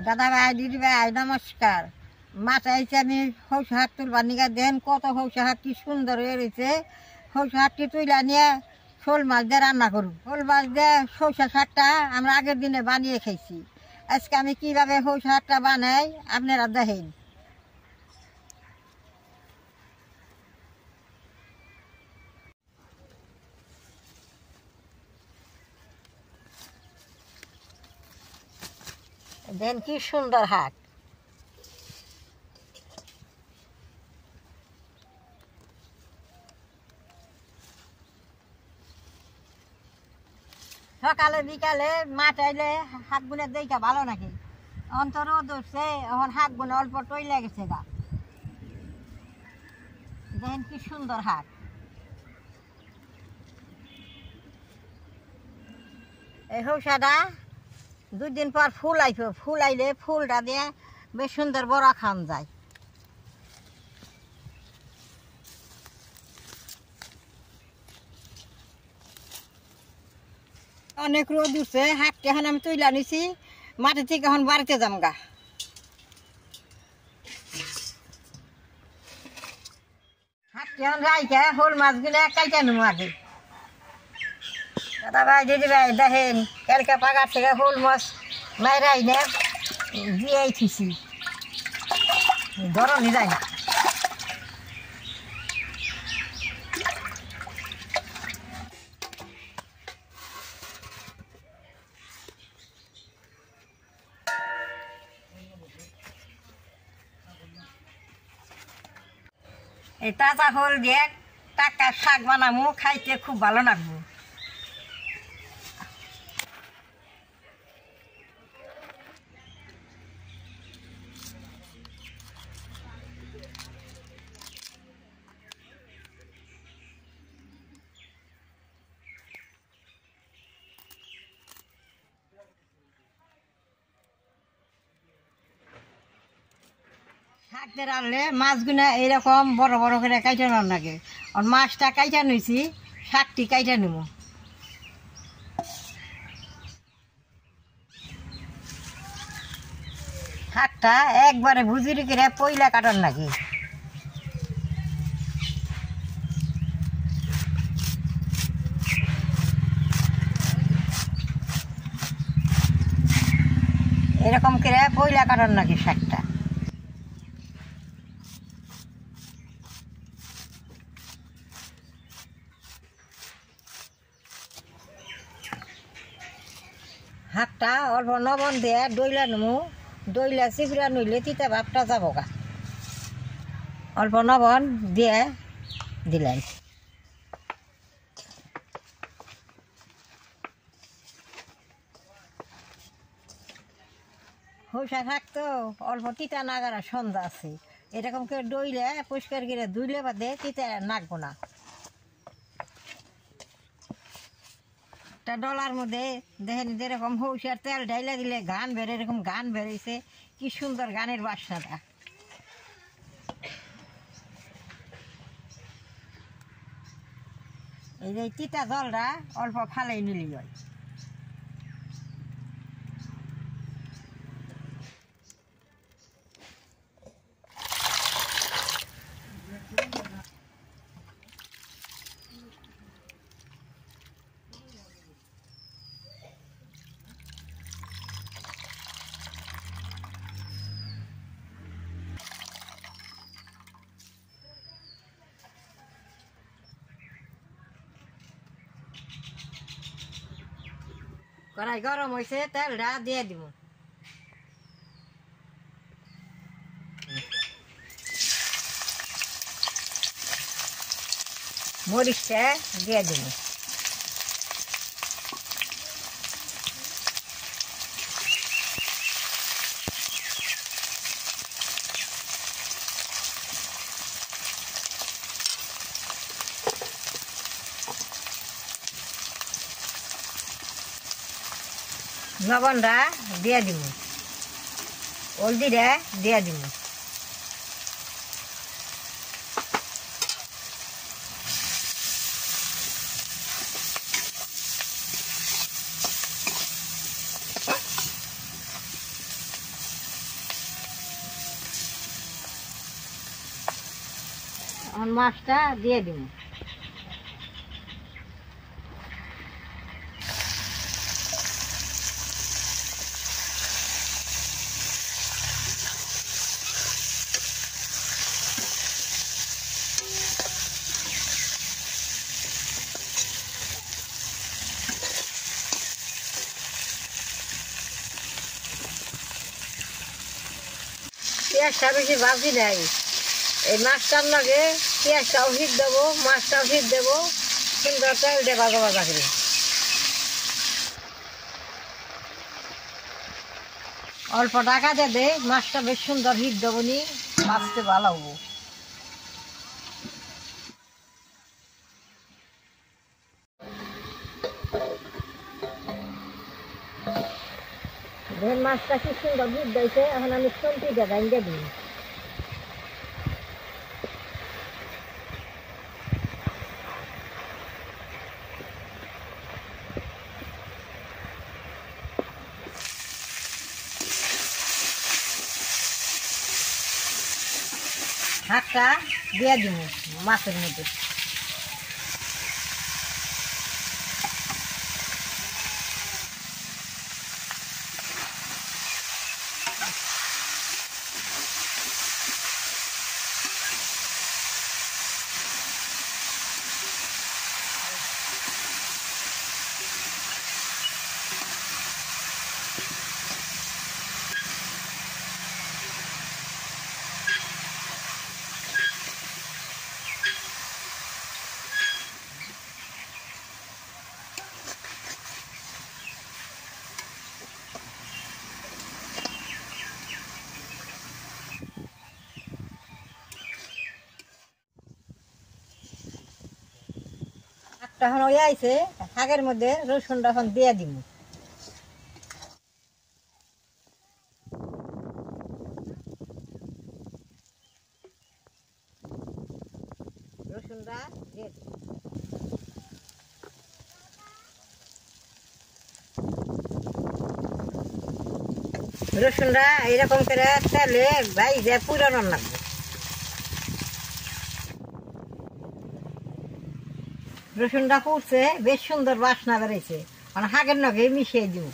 দাদা ভাই দিদি ভাই নমস্কার। মাঠে আইসে আমি সৌসা শাক তুলবার নিকা দেন কত সৌসা শাক কি সুন্দর হয়ে রয়েছে। সৌসা শাকটি তুইলা নিয়ে শোল মাছ দিয়ে রান্না করুন। শোল মাছ দিয়ে সৌসা শাকটা আমরা আগের দিনে বানিয়ে খাইছি। আজকে আমি কিভাবে সৌসা শাকটা বানাই আপনারা দেখেন। দেন কি সুন্দর শাক। সকালে বিকালে মাঠ আইলে শাক গুনে দেখা ভালো নাকি অন্তর ধরছে এখন শাক গুনে অল্প টইলে গেছে গা। দেখেন কি সুন্দর শাক। এই সৌসাটা 2 দিন পর ফুল আইব, ফুল আইলে ফুলটা দিয়ে বেশ সুন্দর বড়া খান যায়। অনেক রোদ উঠছে, হাঁকতে এখন আমি তুইলা নিছি মাটি থেকে এখন বাড়িতে যাম গা। হাঁকতে এখন রাইকে শোল মাছগুলো কাইটা নেবো আগে। দাদা ভাই দিদি ভাই দেখেন কালকে পাগার থেকে শোল মাছ মাইরা আইনে দিয়ে থিছি ধরনি যায়। এই তাজা শোল দিয়ে টাকা শাক বানামু, খাইতে খুব ভালো লাগবো। শাক দিয়ে রাখলে মাছগুলো এইরকম বড় বড় করে কাইটা নেওয়ার লাগে। আর মাছটা কাইটা নিয়েছি, শাকটি কাইটা নেব। শাকটা একবারে ভুজিরি করে পয়লা কাটার লাগে। এরকম করে পয়লা কাটার লাগে শাকটা। শাকটা অল্প লবণ দিয়ে দইলা নেবো, দইলা চিপড়া নইলে তিতা ভাবটা যাব গা। অল্প লবণ দিয়ে দিলেন। সৌসা শাক তো অল্প তিতা নাগারা সন্ধ্যা আছে, এরকম করে দইলে পরিষ্কার করে ধুইলে বাদে তিতা নাকবো না। ডলার মধ্যে দেখেন যেরকম সৌসার তেল ঢাইলা দিলে গান বের, এরকম গান বেরোইছে। কি সুন্দর গানের বাসনাটা। এই যে তিতা জলটা অল্প ফালাই নিলি হয়। কড়াই গরম হয়েছে, তেলটা দিয়ে দিব। মরিচটা দিয়ে দিব। লবণটা দিয়ে দিব, হলদিটা দিয়ে দিব। এখন মাছটা দিয়ে দিব। পেঁয়াজটা বেশি ভাজি নেই, এই মাছটার লগে পেঁয়াজটাও হিট দেবো, মাছটাও হিট দেবো, সুন্দর তেল দিয়ে ভাজা ভাজা করে। অল্প টাকা দিয়ে দে, মাছটা বেশ সুন্দর হিট দেবো নি, মাছতে ভালো হবো। মাছটা কি সুন্দর হিট দিয়েছে, এখন আমি চমচিটা ভেঙে দিই। শাকটা দিয়ে দিব মাছের মধ্যে। এখন ওই আইছে, শাকের মধ্যে রসুনটা এখন দিয়ে দিব। রসুনটা দিয়ে দিব। রসুনটা এরকম করে তেলে ভাইজে পুরানো লাগবে। রসুনটা পুড়ছে, বেশ সুন্দর বাসনা বেড়েছে, মানে শাকের নগে মিশিয়ে দিব।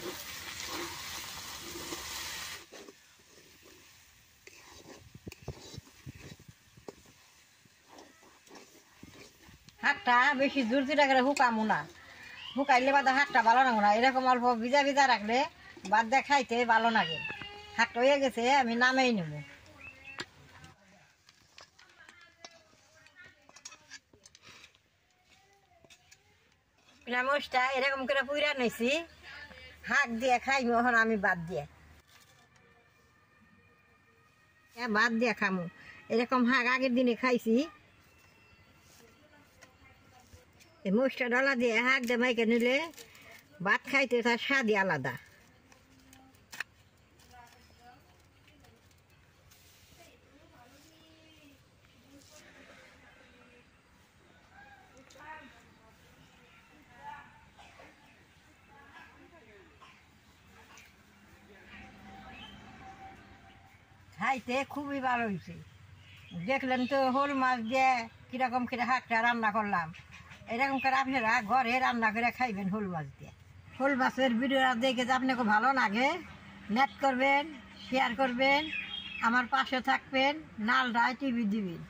শাকটা বেশি জোর জোরা করে শুকামো না, শুকাইলে বাদে শাকটা ভালো লাগবো না। এরকম অল্প ভিজা ভিজা রাখলে বাদ দিয়ে খাইতে ভালো লাগে। শাকটা হয়ে গেছে, আমি নামেই নেব। মরিচটা এরকম করে পুরা নিয়েছি, শাক দিয়ে খাইব এখন আমি বাদ দিয়ে। বাদ দিয়ে খামো, এরকম শাক আগের দিনে খাইছি। মরিচটা ডলা দিয়ে শাক দিয়ে মাইকে নিলে ভাত খাইতে তার স্বাদই আলাদা। খাইতে খুবই ভালো হয়েছে। দেখলেন তো শোল মাছ দিয়ে কিরকম করে শাকটা রান্না করলাম। এরকম করে আপনারা ঘরে রান্না করে খাইবেন শোল মাছ দিয়ে। শোল মাছের ভিডিওটা দেখে যে আপনাকে ভালো লাগে, নেট করবেন, শেয়ার করবেন, আমার পাশে থাকবেন, নালটায় টিভি দিবেন।